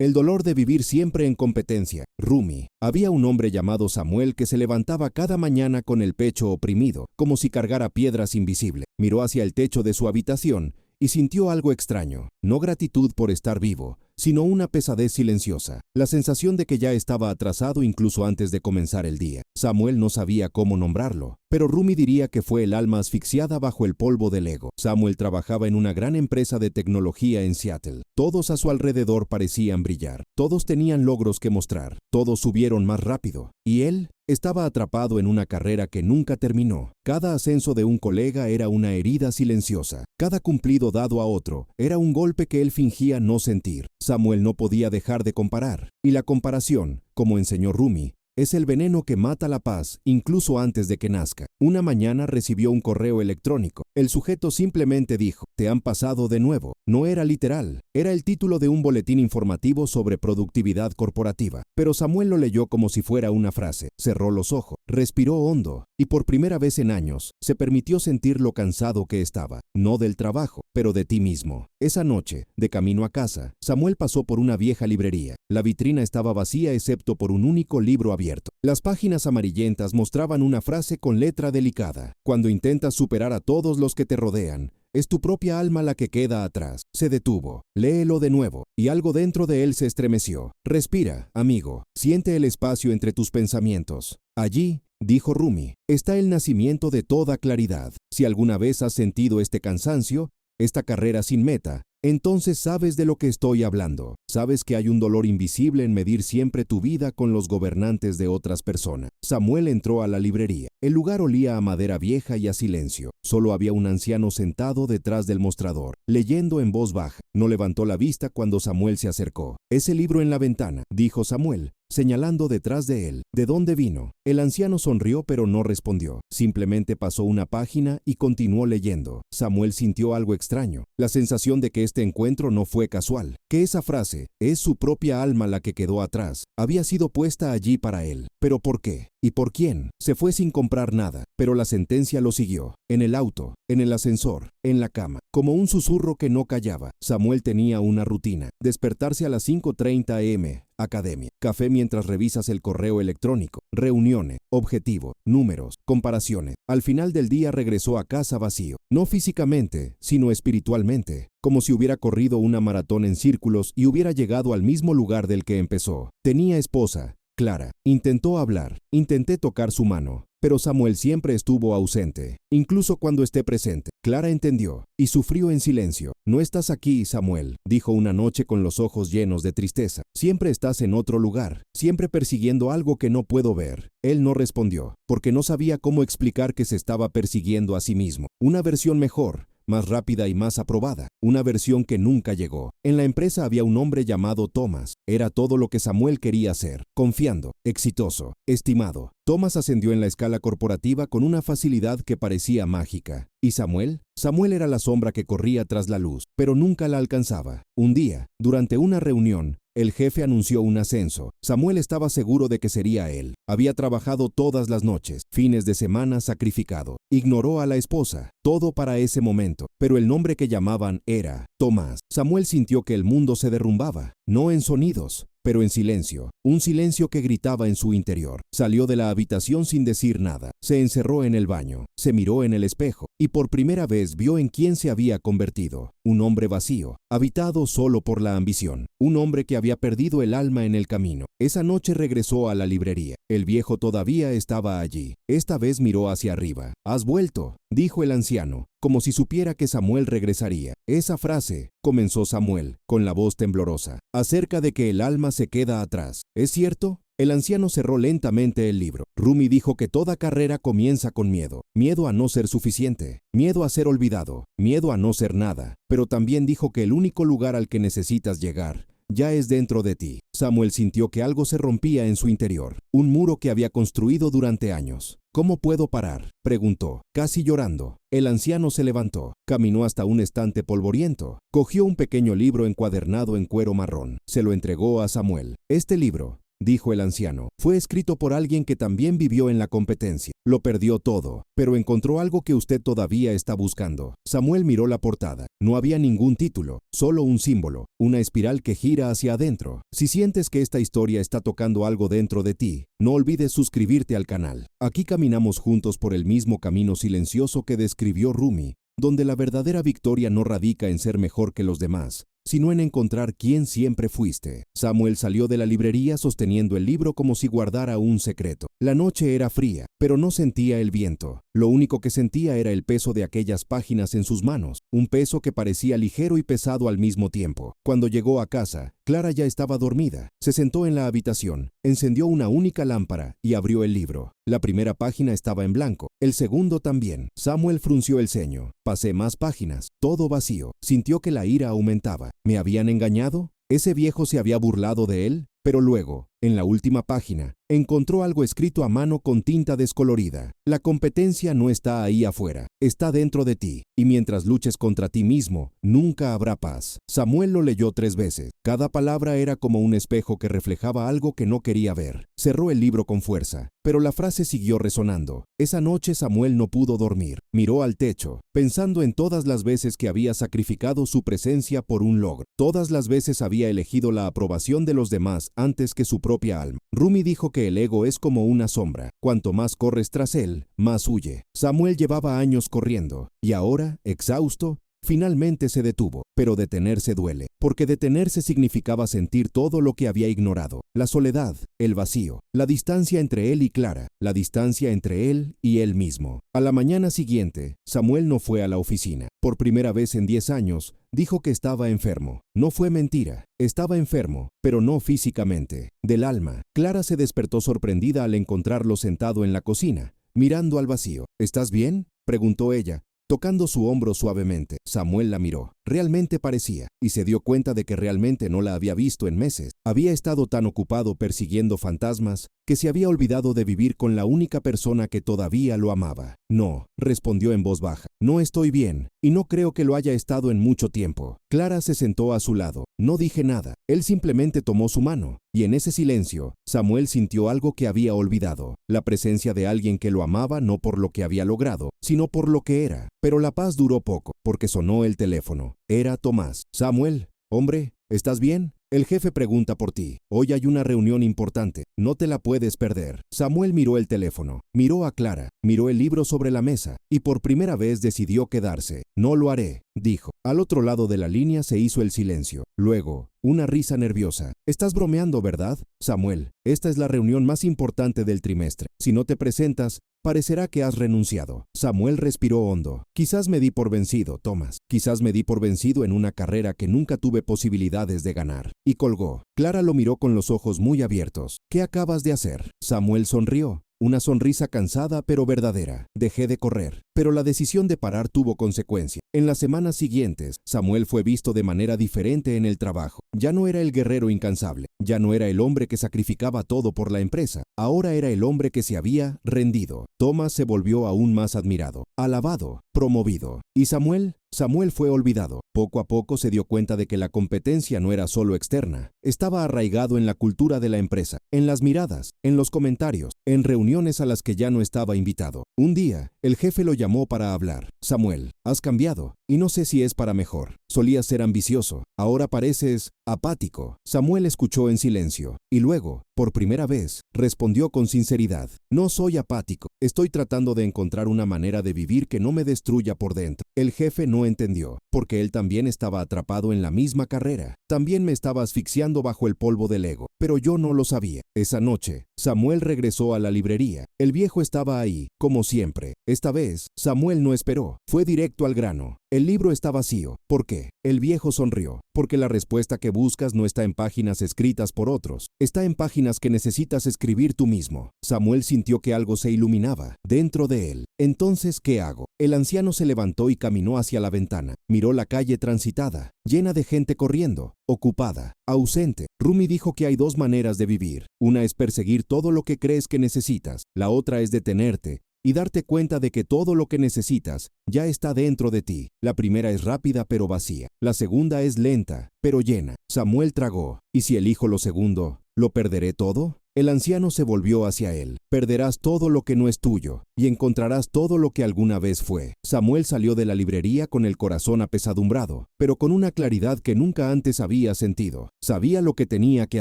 El dolor de vivir siempre en competencia. Rumi. Había un hombre llamado Samuel que se levantaba cada mañana con el pecho oprimido, como si cargara piedras invisibles. Miró hacia el techo de su habitación y sintió algo extraño. No gratitud por estar vivo, sino una pesadez silenciosa. La sensación de que ya estaba atrasado incluso antes de comenzar el día. Samuel no sabía cómo nombrarlo, pero Rumi diría que fue el alma asfixiada bajo el polvo del ego. Samuel trabajaba en una gran empresa de tecnología en Seattle. Todos a su alrededor parecían brillar. Todos tenían logros que mostrar. Todos subieron más rápido. ¿Y él? Estaba atrapado en una carrera que nunca terminó. Cada ascenso de un colega era una herida silenciosa. Cada cumplido dado a otro era un golpe que él fingía no sentir. Samuel no podía dejar de comparar. Y la comparación, como enseñó Rumi, es el veneno que mata la paz, incluso antes de que nazca. Una mañana recibió un correo electrónico. El sujeto simplemente dijo, «Te han pasado de nuevo». No era literal, era el título de un boletín informativo sobre productividad corporativa. Pero Samuel lo leyó como si fuera una frase. Cerró los ojos, respiró hondo, y por primera vez en años, se permitió sentir lo cansado que estaba. No del trabajo, pero de ti mismo. Esa noche, de camino a casa, Samuel pasó por una vieja librería. La vitrina estaba vacía excepto por un único libro abierto. Las páginas amarillentas mostraban una frase con letra delicada. Cuando intentas superar a todos los que te rodean, es tu propia alma la que queda atrás. Se detuvo. Léelo de nuevo, y algo dentro de él se estremeció. Respira, amigo. Siente el espacio entre tus pensamientos. Allí, dijo Rumi, está el nacimiento de toda claridad. Si alguna vez has sentido este cansancio, esta carrera sin meta, entonces sabes de lo que estoy hablando. Sabes que hay un dolor invisible en medir siempre tu vida con los gobernantes de otras personas. Samuel entró a la librería. El lugar olía a madera vieja y a silencio. Solo había un anciano sentado detrás del mostrador, leyendo en voz baja. No levantó la vista cuando Samuel se acercó. «Ese libro en la ventana», dijo Samuel, señalando detrás de él. «¿De dónde vino?». El anciano sonrió pero no respondió. Simplemente pasó una página y continuó leyendo. Samuel sintió algo extraño. La sensación de que este encuentro no fue casual. Que esa frase, «es su propia alma la que quedó atrás», había sido puesta allí para él. ¿Pero por qué? ¿Y por quién? Se fue sin comprar nada, pero la sentencia lo siguió. En el auto, en el ascensor, en la cama, como un susurro que no callaba. Samuel tenía una rutina. Despertarse a las 5:30 am. Academia. Café mientras revisas el correo electrónico. Reuniones. Objetivo. Números. Comparaciones. Al final del día regresó a casa vacío. No físicamente, sino espiritualmente. Como si hubiera corrido una maratón en círculos y hubiera llegado al mismo lugar del que empezó. Tenía esposa, Clara. Intentó hablar. Intenté tocar su mano. Pero Samuel siempre estuvo ausente, incluso cuando esté presente. Clara entendió y sufrió en silencio. «No estás aquí, Samuel», dijo una noche con los ojos llenos de tristeza. «Siempre estás en otro lugar, siempre persiguiendo algo que no puedo ver». Él no respondió, porque no sabía cómo explicar que se estaba persiguiendo a sí mismo. Una versión mejor, más rápida y más aprobada, una versión que nunca llegó. En la empresa había un hombre llamado Thomas. Era todo lo que Samuel quería ser, confiando, exitoso, estimado. Thomas ascendió en la escala corporativa con una facilidad que parecía mágica. ¿Y Samuel? Samuel era la sombra que corría tras la luz, pero nunca la alcanzaba. Un día, durante una reunión, el jefe anunció un ascenso. Samuel estaba seguro de que sería él. Había trabajado todas las noches, fines de semana sacrificado. Ignoró a la esposa, todo para ese momento, pero el nombre que llamaban era Tomás. Samuel sintió que el mundo se derrumbaba, no en sonidos, pero en silencio, un silencio que gritaba en su interior. Salió de la habitación sin decir nada, se encerró en el baño, se miró en el espejo y por primera vez vio en quién se había convertido. Un hombre vacío, habitado solo por la ambición, un hombre que había perdido el alma en el camino. Esa noche regresó a la librería. El viejo todavía estaba allí. Esta vez miró hacia arriba. «¿Has vuelto?», dijo el anciano, como si supiera que Samuel regresaría. «Esa frase», comenzó Samuel, con la voz temblorosa, «acerca de que el alma se queda atrás, ¿es cierto?». El anciano cerró lentamente el libro. Rumi dijo que toda carrera comienza con miedo. Miedo a no ser suficiente, miedo a ser olvidado, miedo a no ser nada. Pero también dijo que el único lugar al que necesitas llegar ya es dentro de ti. Samuel sintió que algo se rompía en su interior, un muro que había construido durante años. «¿Cómo puedo parar?», preguntó, casi llorando. El anciano se levantó, caminó hasta un estante polvoriento, cogió un pequeño libro encuadernado en cuero marrón, se lo entregó a Samuel. «Este libro dijo el anciano. Fue escrito por alguien que también vivió en la competencia. Lo perdió todo, pero encontró algo que usted todavía está buscando. Samuel miró la portada. No había ningún título, solo un símbolo, una espiral que gira hacia adentro. Si sientes que esta historia está tocando algo dentro de ti, no olvides suscribirte al canal. Aquí caminamos juntos por el mismo camino silencioso que describió Rumi, donde la verdadera victoria no radica en ser mejor que los demás, sino en encontrar quién siempre fuiste. Samuel salió de la librería sosteniendo el libro como si guardara un secreto. La noche era fría, pero no sentía el viento. Lo único que sentía era el peso de aquellas páginas en sus manos, un peso que parecía ligero y pesado al mismo tiempo. Cuando llegó a casa, Clara ya estaba dormida. Se sentó en la habitación, encendió una única lámpara y abrió el libro. La primera página estaba en blanco, el segundo también. Samuel frunció el ceño. Pasé más páginas, todo vacío. Sintió que la ira aumentaba. ¿Me habían engañado? ¿Ese viejo se había burlado de él? Pero luego, en la última página, encontró algo escrito a mano con tinta descolorida. La competencia no está ahí afuera, está dentro de ti, y mientras luches contra ti mismo, nunca habrá paz. Samuel lo leyó 3 veces. Cada palabra era como un espejo que reflejaba algo que no quería ver. Cerró el libro con fuerza, pero la frase siguió resonando. Esa noche Samuel no pudo dormir. Miró al techo, pensando en todas las veces que había sacrificado su presencia por un logro. Todas las veces había elegido la aprobación de los demás antes que su propia alma. Rumi dijo que el ego es como una sombra. Cuanto más corres tras él, más huye. Samuel llevaba años corriendo, y ahora, exhausto, finalmente se detuvo. Pero detenerse duele, porque detenerse significaba sentir todo lo que había ignorado. La soledad, el vacío, la distancia entre él y Clara, la distancia entre él y él mismo. A la mañana siguiente, Samuel no fue a la oficina. Por primera vez en 10 años, dijo que estaba enfermo. No fue mentira, estaba enfermo, pero no físicamente, del alma. Clara se despertó sorprendida al encontrarlo sentado en la cocina, mirando al vacío. ¿Estás bien?, preguntó ella, tocando su hombro suavemente. Samuel la miró. Realmente parecía, y se dio cuenta de que realmente no la había visto en meses. Había estado tan ocupado persiguiendo fantasmas que se había olvidado de vivir con la única persona que todavía lo amaba. No, respondió en voz baja. No estoy bien, y no creo que lo haya estado en mucho tiempo. Clara se sentó a su lado. No dije nada. Él simplemente tomó su mano, y en ese silencio, Samuel sintió algo que había olvidado. La presencia de alguien que lo amaba no por lo que había logrado, sino por lo que era. Pero la paz duró poco, porque sonó el teléfono. Era Tomás. Samuel, hombre, ¿estás bien? El jefe pregunta por ti. Hoy hay una reunión importante. No te la puedes perder. Samuel miró el teléfono, miró a Clara, miró el libro sobre la mesa, y por primera vez decidió quedarse. No lo haré, dijo. Al otro lado de la línea se hizo el silencio. Luego, una risa nerviosa. Estás bromeando, ¿verdad? Samuel, esta es la reunión más importante del trimestre. Si no te presentas, parecerá que has renunciado. Samuel respiró hondo. Quizás me di por vencido, Tomás. Quizás me di por vencido en una carrera que nunca tuve posibilidades de ganar. Y colgó. Clara lo miró con los ojos muy abiertos. ¿Qué acabas de hacer? Samuel sonrió. Una sonrisa cansada pero verdadera. Dejé de correr, pero la decisión de parar tuvo consecuencia. En las semanas siguientes, Samuel fue visto de manera diferente en el trabajo. Ya no era el guerrero incansable, ya no era el hombre que sacrificaba todo por la empresa, ahora era el hombre que se había rendido. Thomas se volvió aún más admirado, alabado, promovido. ¿Y Samuel? Samuel fue olvidado. Poco a poco se dio cuenta de que la competencia no era solo externa, estaba arraigado en la cultura de la empresa, en las miradas, en los comentarios, en reuniones a las que ya no estaba invitado. Un día, el jefe lo llamó para hablar. Samuel, has cambiado, y no sé si es para mejor. Solías ser ambicioso, ahora pareces apático. Samuel escuchó en silencio, y luego, por primera vez, respondió con sinceridad. No soy apático, estoy tratando de encontrar una manera de vivir que no me destruya por dentro. El jefe no entendió, porque él también estaba atrapado en la misma carrera. También me estaba asfixiando bajo el polvo del ego, pero yo no lo sabía. Esa noche, Samuel regresó a la librería. El viejo estaba ahí, como siempre. Esta vez, Samuel no esperó, fue directo al grano. El libro está vacío. ¿Por qué? El viejo sonrió. Porque la respuesta que buscas no está en páginas escritas por otros, está en páginas que necesitas escribir tú mismo. Samuel sintió que algo se iluminaba dentro de él. Entonces, ¿qué hago? El anciano se levantó y caminó hacia la ventana. Miró la calle transitada, llena de gente corriendo, ocupada, ausente. Rumi dijo que hay 2 maneras de vivir. Una es perseguir todo lo que crees que necesitas. La otra es detenerte y darte cuenta de que todo lo que necesitas ya está dentro de ti. La primera es rápida pero vacía. La segunda es lenta, pero llena. Samuel tragó. ¿Y si elijo lo segundo? ¿Lo perderé todo? El anciano se volvió hacia él. Perderás todo lo que no es tuyo, y encontrarás todo lo que alguna vez fue. Samuel salió de la librería con el corazón apesadumbrado, pero con una claridad que nunca antes había sentido. Sabía lo que tenía que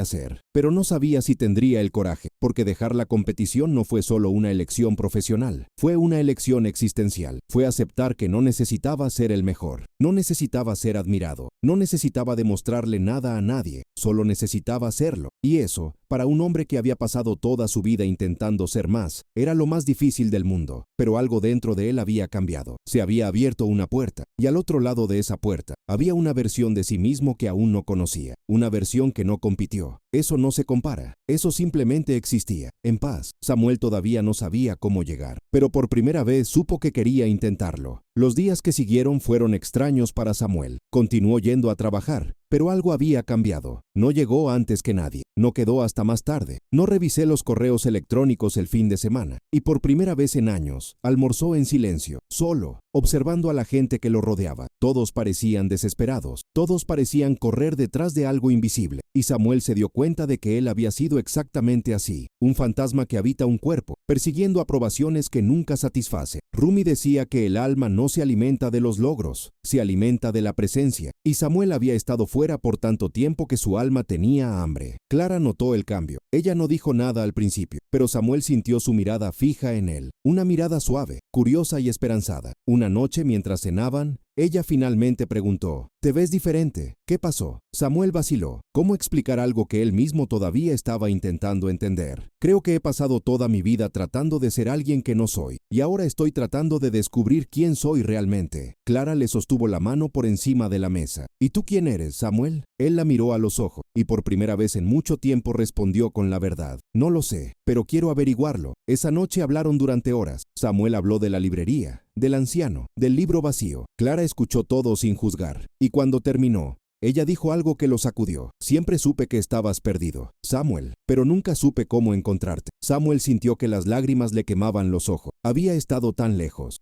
hacer, pero no sabía si tendría el coraje, porque dejar la competición no fue solo una elección profesional, fue una elección existencial. Fue aceptar que no necesitaba ser el mejor, no necesitaba ser admirado, no necesitaba demostrarle nada a nadie, solo necesitaba serlo. Y eso, para un hombre que había pasado toda su vida intentando ser más, era lo más difícil del mundo. Pero algo dentro de él había cambiado. Se había abierto una puerta, y al otro lado de esa puerta había una versión de sí mismo que aún no conocía, una versión que no compitió. Eso no se compara, eso simplemente existía, en paz. Samuel todavía no sabía cómo llegar, pero por primera vez supo que quería intentarlo. Los días que siguieron fueron extraños para Samuel. Continuó yendo a trabajar, pero algo había cambiado. No llegó antes que nadie, no quedó hasta más tarde, no revisé los correos electrónicos el fin de semana, y por primera vez en años, almorzó en silencio, solo, observando a la gente que lo rodeaba. Todos parecían desesperados, todos parecían correr detrás de algo invisible, y Samuel se dio cuenta de que él había sido exactamente así, un fantasma que habita un cuerpo, persiguiendo aprobaciones que nunca satisface. Rumi decía que el alma no se alimenta de los logros, se alimenta de la presencia, y Samuel había estado fuera por tanto tiempo que su alma tenía hambre. Clara notó el cambio. Ella no dijo nada al principio, pero Samuel sintió su mirada fija en él, una mirada suave, curiosa y esperanzada. Una noche mientras cenaban, ella finalmente preguntó, «¿Te ves diferente? ¿Qué pasó?» Samuel vaciló. ¿Cómo explicar algo que él mismo todavía estaba intentando entender? «Creo que he pasado toda mi vida tratando de ser alguien que no soy, y ahora estoy tratando de descubrir quién soy realmente». Clara le sostuvo la mano por encima de la mesa. «¿Y tú quién eres, Samuel?» Él la miró a los ojos, y por primera vez en mucho tiempo respondió con la verdad. «No lo sé, pero quiero averiguarlo». Esa noche hablaron durante horas. Samuel habló de la librería, del anciano, del libro vacío. Clara escuchó todo sin juzgar, y cuando terminó, ella dijo algo que lo sacudió. «Siempre supe que estabas perdido, Samuel, pero nunca supe cómo encontrarte». Samuel sintió que las lágrimas le quemaban los ojos. Había estado tan lejos,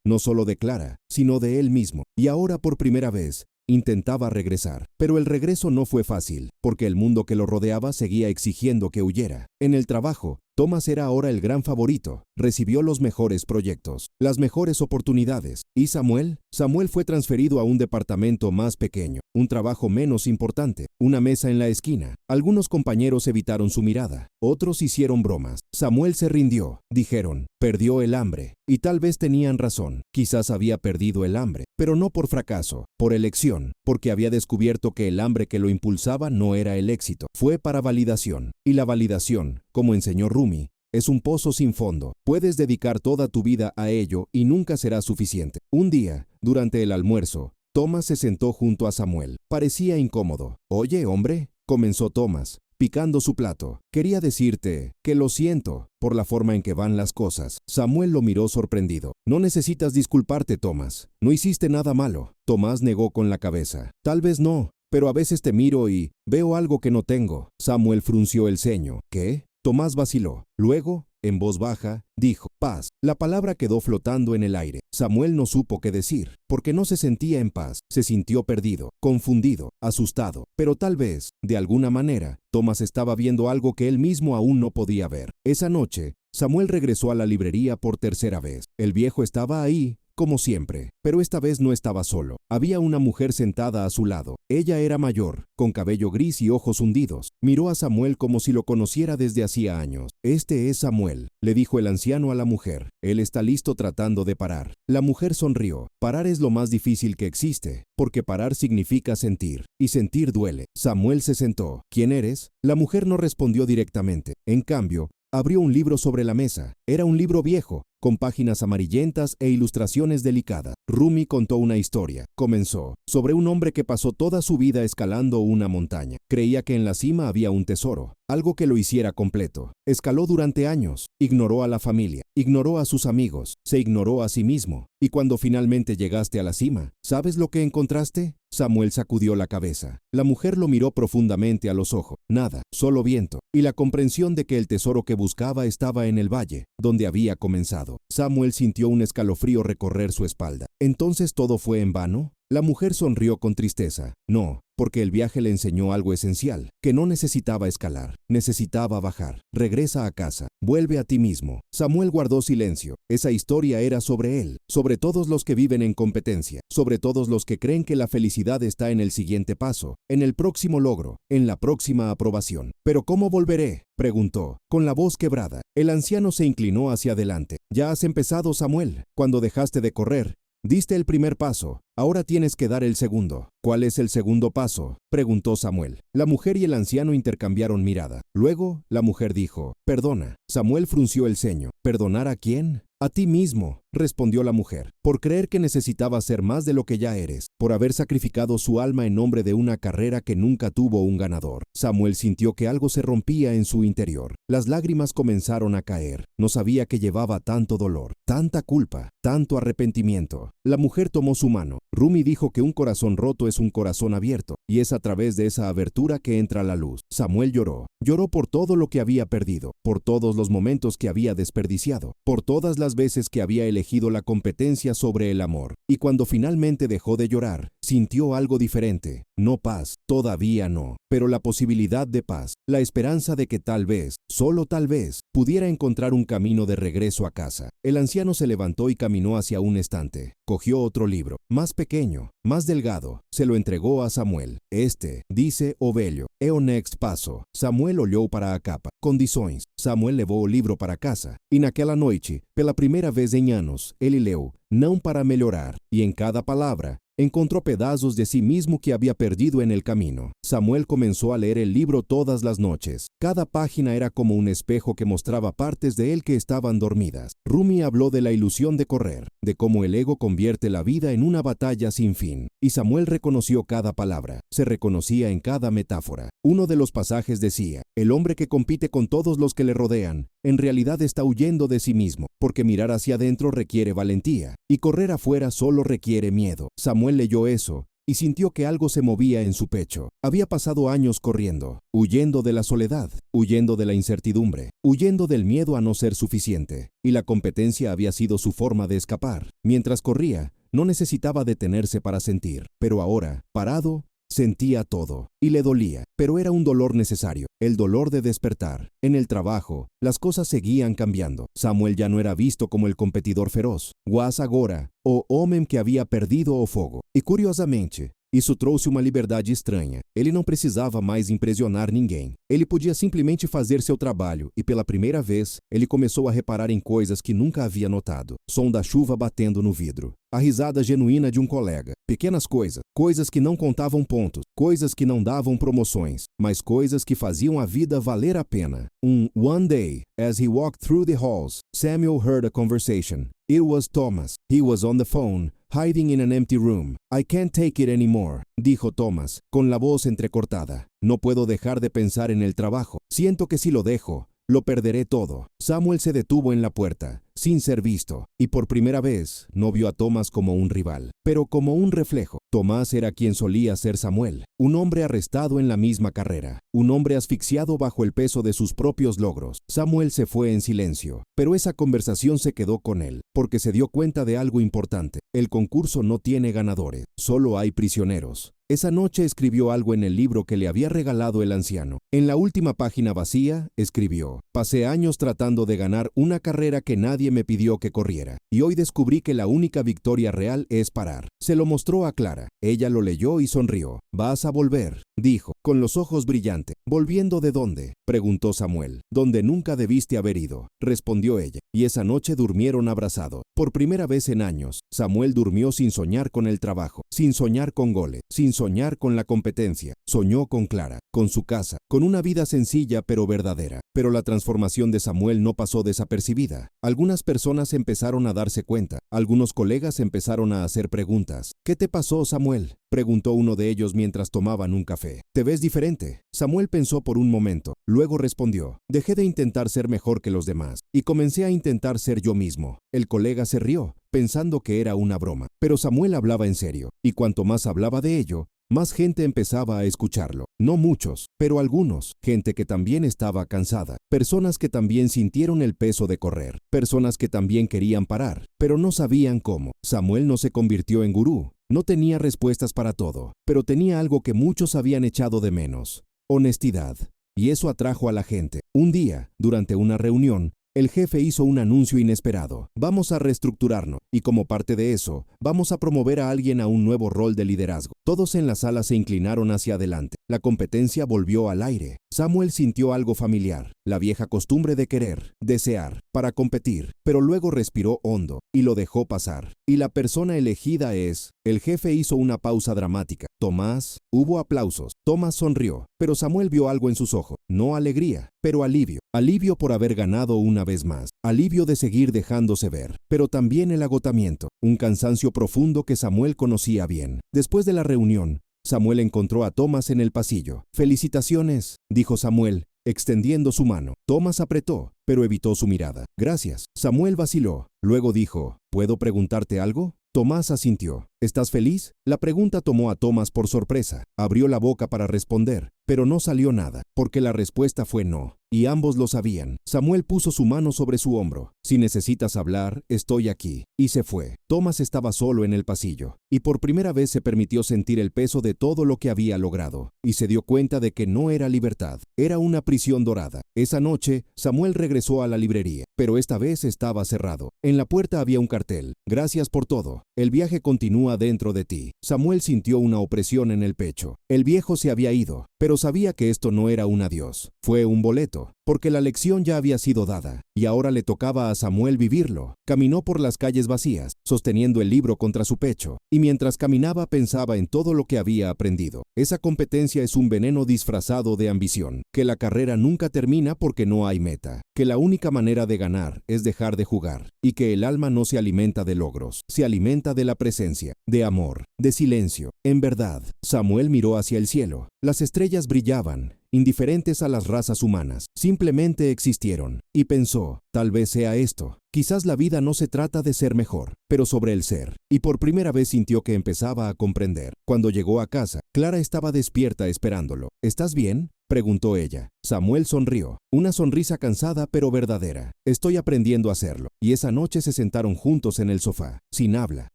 no solo de Clara, sino de él mismo, y ahora por primera vez, intentaba regresar. Pero el regreso no fue fácil, porque el mundo que lo rodeaba seguía exigiendo que huyera. En el trabajo, Thomas era ahora el gran favorito. Recibió los mejores proyectos, las mejores oportunidades. ¿Y Samuel? Samuel fue transferido a un departamento más pequeño, un trabajo menos importante, una mesa en la esquina. Algunos compañeros evitaron su mirada, otros hicieron bromas. Samuel se rindió. Dijeron, perdió el hambre. Y tal vez tenían razón. Quizás había perdido el hambre, pero no por fracaso, por elección, porque había descubierto que el hambre que lo impulsaba no era el éxito, fue para validación. Y la validación, como enseñó Rumi, es un pozo sin fondo. Puedes dedicar toda tu vida a ello y nunca será suficiente. Un día, durante el almuerzo, Thomas se sentó junto a Samuel. Parecía incómodo. «Oye, hombre», comenzó Thomas, picando su plato. «Quería decirte que lo siento por la forma en que van las cosas». Samuel lo miró sorprendido. «No necesitas disculparte, Thomas. No hiciste nada malo». Thomas negó con la cabeza. «Tal vez no, pero a veces te miro y veo algo que no tengo». Samuel frunció el ceño. «¿Qué?» Tomás vaciló. Luego, en voz baja, dijo, «Paz». La palabra quedó flotando en el aire. Samuel no supo qué decir, porque no se sentía en paz. Se sintió perdido, confundido, asustado. Pero tal vez, de alguna manera, Tomás estaba viendo algo que él mismo aún no podía ver. Esa noche, Samuel regresó a la librería por tercera vez. El viejo estaba ahí, como siempre, pero esta vez no estaba solo. Había una mujer sentada a su lado. Ella era mayor, con cabello gris y ojos hundidos. Miró a Samuel como si lo conociera desde hacía años. «Este es Samuel», le dijo el anciano a la mujer. «Él está listo tratando de parar». La mujer sonrió. Parar es lo más difícil que existe, porque parar significa sentir, y sentir duele. Samuel se sentó. «¿Quién eres?» La mujer no respondió directamente. En cambio, abrió un libro sobre la mesa. Era un libro viejo, con páginas amarillentas e ilustraciones delicadas. Rumi contó una historia. Comenzó, sobre un hombre que pasó toda su vida escalando una montaña. Creía que en la cima había un tesoro, algo que lo hiciera completo. Escaló durante años, ignoró a la familia, ignoró a sus amigos, se ignoró a sí mismo. Y cuando finalmente llegaste a la cima, ¿sabes lo que encontraste? Samuel sacudió la cabeza. La mujer lo miró profundamente a los ojos. Nada, solo viento, y la comprensión de que el tesoro que buscaba estaba en el valle, donde había comenzado. Samuel sintió un escalofrío recorrer su espalda. ¿Entonces todo fue en vano? La mujer sonrió con tristeza. No, porque el viaje le enseñó algo esencial, que no necesitaba escalar, necesitaba bajar. Regresa a casa, vuelve a ti mismo. Samuel guardó silencio. Esa historia era sobre él, sobre todos los que viven en competencia, sobre todos los que creen que la felicidad está en el siguiente paso, en el próximo logro, en la próxima aprobación. ¿Pero cómo volveré?, preguntó, con la voz quebrada. El anciano se inclinó hacia adelante. Ya has empezado, Samuel. Cuando dejaste de correr, diste el primer paso. Ahora tienes que dar el segundo. ¿Cuál es el segundo paso?, preguntó Samuel. La mujer y el anciano intercambiaron mirada. Luego, la mujer dijo, perdona. Samuel frunció el ceño. ¿Perdonar a quién? A ti mismo, respondió la mujer, por creer que necesitabas ser más de lo que ya eres, por haber sacrificado su alma en nombre de una carrera que nunca tuvo un ganador. Samuel sintió que algo se rompía en su interior. Las lágrimas comenzaron a caer. No sabía que llevaba tanto dolor, tanta culpa, tanto arrepentimiento. La mujer tomó su mano. Rumi dijo que un corazón roto es un corazón abierto, y es a través de esa abertura que entra la luz. Samuel lloró. Lloró por todo lo que había perdido, por todos los momentos que había desperdiciado, por todas las veces que había elegido la competencia sobre el amor. Y cuando finalmente dejó de llorar, sintió algo diferente. No paz, todavía no, pero la posibilidad de paz, la esperanza de que tal vez, solo tal vez, pudiera encontrar un camino de regreso a casa. El anciano se levantó y caminó hacia un estante. Cogió otro libro, más pequeño, más delgado. Se lo entregó a Samuel. Este, dice o velho, é o next passo. Samuel olhou para a capa. Condições. Samuel levou o livro para casa. E naquela noite, pela primeira vez em anos, ele leu, não para melhorar. E em cada palavra, encontró pedazos de sí mismo que había perdido en el camino. Samuel comenzó a leer el libro todas las noches. Cada página era como un espejo que mostraba partes de él que estaban dormidas. Rumi habló de la ilusión de correr, de cómo el ego convierte la vida en una batalla sin fin. Y Samuel reconoció cada palabra, se reconocía en cada metáfora. Uno de los pasajes decía, el hombre que compite con todos los que le rodean, en realidad está huyendo de sí mismo, porque mirar hacia adentro requiere valentía, y correr afuera solo requiere miedo. Samuel leyó eso y sintió que algo se movía en su pecho. Había pasado años corriendo, huyendo de la soledad, huyendo de la incertidumbre, huyendo del miedo a no ser suficiente, y la competencia había sido su forma de escapar. Mientras corría, no necesitaba detenerse para sentir, pero ahora, parado, sentía todo, y le dolía, pero era un dolor necesario, el dolor de despertar. En el trabajo, las cosas seguían cambiando. Samuel ya no era visto como el competidor feroz, Guas agora, o homem que havia perdido o fogo. E curiosamente, isso trouxe uma liberdade estranha. Ele não precisava mais impressionar ninguém. Ele podia simplesmente fazer seu trabalho e, pela primeira vez, ele começou a reparar em coisas que nunca havia notado. Som da chuva batendo no vidro. A risada genuína de um colega. Pequenas coisas. Coisas que não contavam pontos. Coisas que não davam promoções. Mas coisas que faziam a vida valer a pena. One day, as he walked through the halls, Samuel heard a conversation. It was Thomas. He was on the phone, hiding in an empty room. I can't take it anymore, dijo Thomas, con la voz entrecortada. No puedo dejar de pensar en el trabajo. Siento que si lo dejo, lo perderé todo. Samuel se detuvo en la puerta, sin ser visto, y por primera vez no vio a Thomas como un rival, pero como un reflejo. Tomás era quien solía ser Samuel, un hombre arrestado en la misma carrera, un hombre asfixiado bajo el peso de sus propios logros. Samuel se fue en silencio, pero esa conversación se quedó con él, porque se dio cuenta de algo importante. El concurso no tiene ganadores, solo hay prisioneros. Esa noche escribió algo en el libro que le había regalado el anciano. En la última página vacía, escribió, pasé años tratando de ganar una carrera que nadie me pidió que corriera, y hoy descubrí que la única victoria real es parar. Se lo mostró a Clara. Ella lo leyó y sonrió. Vas a volver, dijo, con los ojos brillantes. ¿Volviendo de dónde?, preguntó Samuel. Donde nunca debiste haber ido, respondió ella, y esa noche durmieron abrazados. Por primera vez en años, Samuel durmió sin soñar con el trabajo, sin soñar con goles, sin soñar con la competencia. Soñó con Clara, con su casa, con una vida sencilla pero verdadera. Pero la transformación de Samuel no pasó desapercibida. Algunas personas empezaron a darse cuenta. Algunos colegas empezaron a hacer preguntas. ¿Qué te pasó, Samuel?, preguntó uno de ellos mientras tomaban un café. Te ves diferente. Samuel pensó por un momento. Luego respondió, dejé de intentar ser mejor que los demás y comencé a intentar ser yo mismo. El colega se rió, pensando que era una broma. Pero Samuel hablaba en serio, y cuanto más hablaba de ello, más gente empezaba a escucharlo. No muchos, pero algunos. Gente que también estaba cansada. Personas que también sintieron el peso de correr. Personas que también querían parar, pero no sabían cómo. Samuel no se convirtió en gurú. No tenía respuestas para todo, pero tenía algo que muchos habían echado de menos: honestidad. Y eso atrajo a la gente. Un día, durante una reunión, el jefe hizo un anuncio inesperado: vamos a reestructurarnos, y como parte de eso, vamos a promover a alguien a un nuevo rol de liderazgo. Todos en la sala se inclinaron hacia adelante. La competencia volvió al aire. Samuel sintió algo familiar, la vieja costumbre de querer, desear, para competir, pero luego respiró hondo y lo dejó pasar. Y la persona elegida es... El jefe hizo una pausa dramática. Tomás. Hubo aplausos. Tomás sonrió, pero Samuel vio algo en sus ojos. No alegría, pero alivio. Alivio por haber ganado una vez más. Alivio de seguir dejándose ver, pero también el agotamiento. Un cansancio profundo que Samuel conocía bien. Después de la reunión, Samuel encontró a Tomás en el pasillo. «Felicitaciones», dijo Samuel, extendiendo su mano. Tomás apretó, pero evitó su mirada. «Gracias». Samuel vaciló. Luego dijo: «¿Puedo preguntarte algo?» Tomás asintió. «¿Estás feliz?». La pregunta tomó a Tomás por sorpresa. Abrió la boca para responder, pero no salió nada, porque la respuesta fue no. Y ambos lo sabían. Samuel puso su mano sobre su hombro. «Si necesitas hablar, estoy aquí». Y se fue. Tomás estaba solo en el pasillo, y por primera vez se permitió sentir el peso de todo lo que había logrado, y se dio cuenta de que no era libertad, era una prisión dorada. Esa noche, Samuel regresó a la librería, pero esta vez estaba cerrado. En la puerta había un cartel: «Gracias por todo. El viaje continúa dentro de ti». Samuel sintió una opresión en el pecho. El viejo se había ido, pero sabía que esto no era un adiós. Fue un boleto, porque la lección ya había sido dada, y ahora le tocaba a Samuel vivirlo. Caminó por las calles vacías, sosteniendo el libro contra su pecho, y mientras caminaba pensaba en todo lo que había aprendido. Esa competencia es un veneno disfrazado de ambición, que la carrera nunca termina porque no hay meta, que la única manera de ganar es dejar de jugar, y que el alma no se alimenta de logros, se alimenta de la presencia, de amor, de silencio. En verdad, Samuel miró hacia el cielo. Las estrellas brillaban, indiferentes a las razas humanas, simplemente existieron, y pensó: tal vez sea esto. Quizás la vida no se trata de ser mejor, pero sobre el ser. Y por primera vez sintió que empezaba a comprender. Cuando llegó a casa, Clara estaba despierta esperándolo. «¿Estás bien?», preguntó ella. Samuel sonrió, una sonrisa cansada pero verdadera. «Estoy aprendiendo a hacerlo». Y esa noche se sentaron juntos en el sofá, sin habla,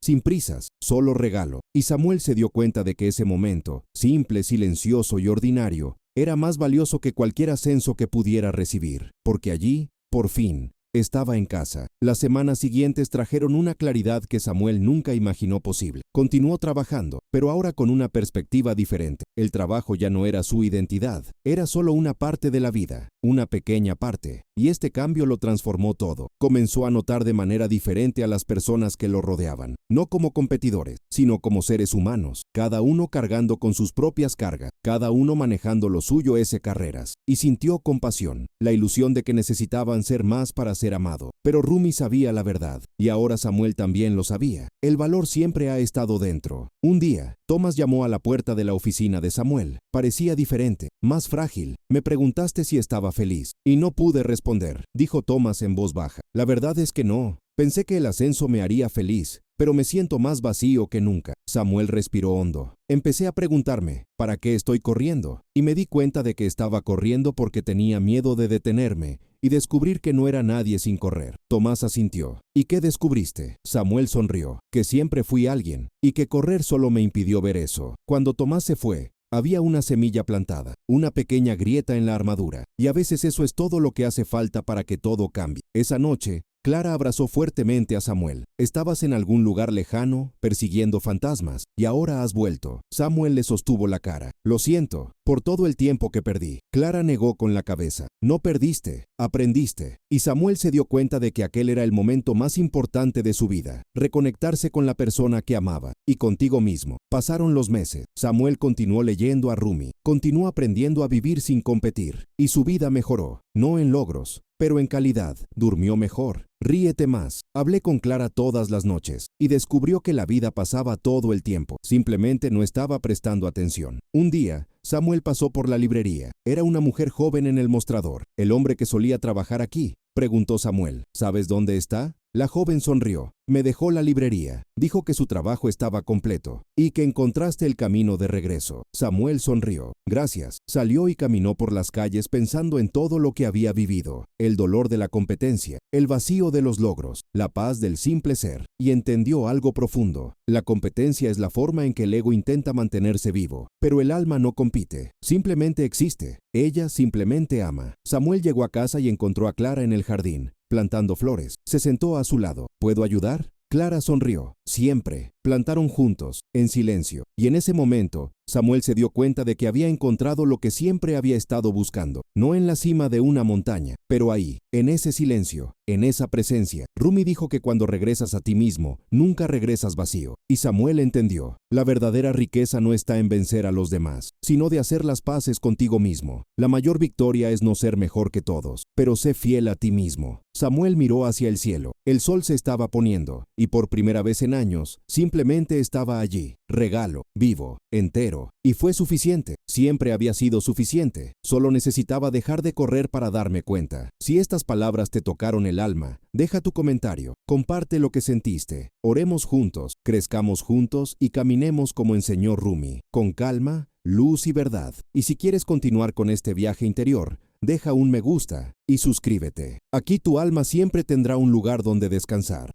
sin prisas, solo regalo. Y Samuel se dio cuenta de que ese momento, simple, silencioso y ordinario, era más valioso que cualquier ascenso que pudiera recibir, porque allí, por fin, estaba en casa. Las semanas siguientes trajeron una claridad que Samuel nunca imaginó posible. Continuó trabajando, pero ahora con una perspectiva diferente. El trabajo ya no era su identidad, era solo una parte de la vida, una pequeña parte, y este cambio lo transformó todo. Comenzó a notar de manera diferente a las personas que lo rodeaban, no como competidores, sino como seres humanos, cada uno cargando con sus propias cargas, cada uno manejando lo suyo carreras, y sintió compasión, la ilusión de que necesitaban ser más para ser amado. Pero Rumi sabía la verdad, y ahora Samuel también lo sabía. El valor siempre ha estado dentro. Un día, Tomás llamó a la puerta de la oficina de Samuel. Parecía diferente, más frágil. «Me preguntaste si estaba feliz, y no pude responder», dijo Tomás en voz baja. «La verdad es que no. Pensé que el ascenso me haría feliz, pero me siento más vacío que nunca». Samuel respiró hondo. «Empecé a preguntarme, ¿para qué estoy corriendo?, y me di cuenta de que estaba corriendo porque tenía miedo de detenerme y descubrir que no era nadie sin correr». Tomás asintió. «¿Y qué descubriste?». Samuel sonrió. «Que siempre fui alguien, y que correr solo me impidió ver eso». Cuando Tomás se fue, había una semilla plantada, una pequeña grieta en la armadura, y a veces eso es todo lo que hace falta para que todo cambie. Esa noche, Clara abrazó fuertemente a Samuel. «Estabas en algún lugar lejano, persiguiendo fantasmas, y ahora has vuelto». Samuel le sostuvo la cara. «Lo siento, por todo el tiempo que perdí». Clara negó con la cabeza. «No perdiste, aprendiste». Y Samuel se dio cuenta de que aquel era el momento más importante de su vida, reconectarse con la persona que amaba, y contigo mismo. Pasaron los meses. Samuel continuó leyendo a Rumi, continuó aprendiendo a vivir sin competir, y su vida mejoró, no en logros, pero en calidad. Durmió mejor, ríete más. Hablé con Clara todas las noches y descubrió que la vida pasaba todo el tiempo. Simplemente no estaba prestando atención. Un día, Samuel pasó por la librería. Era una mujer joven en el mostrador. «¿El hombre que solía trabajar aquí?», preguntó Samuel. «¿Sabes dónde está?». La joven sonrió. Me dejó la librería. Dijo que su trabajo estaba completo y que encontraste el camino de regreso. Samuel sonrió. Gracias. Salió y caminó por las calles pensando en todo lo que había vivido. El dolor de la competencia, el vacío de los logros, la paz del simple ser. Y entendió algo profundo. La competencia es la forma en que el ego intenta mantenerse vivo. Pero el alma no compite. Simplemente existe. Ella simplemente ama. Samuel llegó a casa y encontró a Clara en el jardín, plantando flores. Se sentó a su lado. ¿Puedo ayudar? Clara sonrió. Siempre. Plantaron juntos, en silencio. Y en ese momento, Samuel se dio cuenta de que había encontrado lo que siempre había estado buscando. No en la cima de una montaña, pero ahí, en ese silencio, en esa presencia. Rumi dijo que cuando regresas a ti mismo, nunca regresas vacío. Y Samuel entendió. La verdadera riqueza no está en vencer a los demás, sino de hacer las paces contigo mismo. La mayor victoria es no ser mejor que todos, pero sé fiel a ti mismo. Samuel miró hacia el cielo. El sol se estaba poniendo, y por primera vez en años, simplemente estaba allí, regalo, vivo, entero, y fue suficiente. Siempre había sido suficiente. Solo necesitaba dejar de correr para darme cuenta. Si estas palabras te tocaron el alma, deja tu comentario, comparte lo que sentiste. Oremos juntos, crezcamos juntos y caminemos como enseñó Rumi, con calma, luz y verdad. Y si quieres continuar con este viaje interior, deja un me gusta y suscríbete. Aquí tu alma siempre tendrá un lugar donde descansar.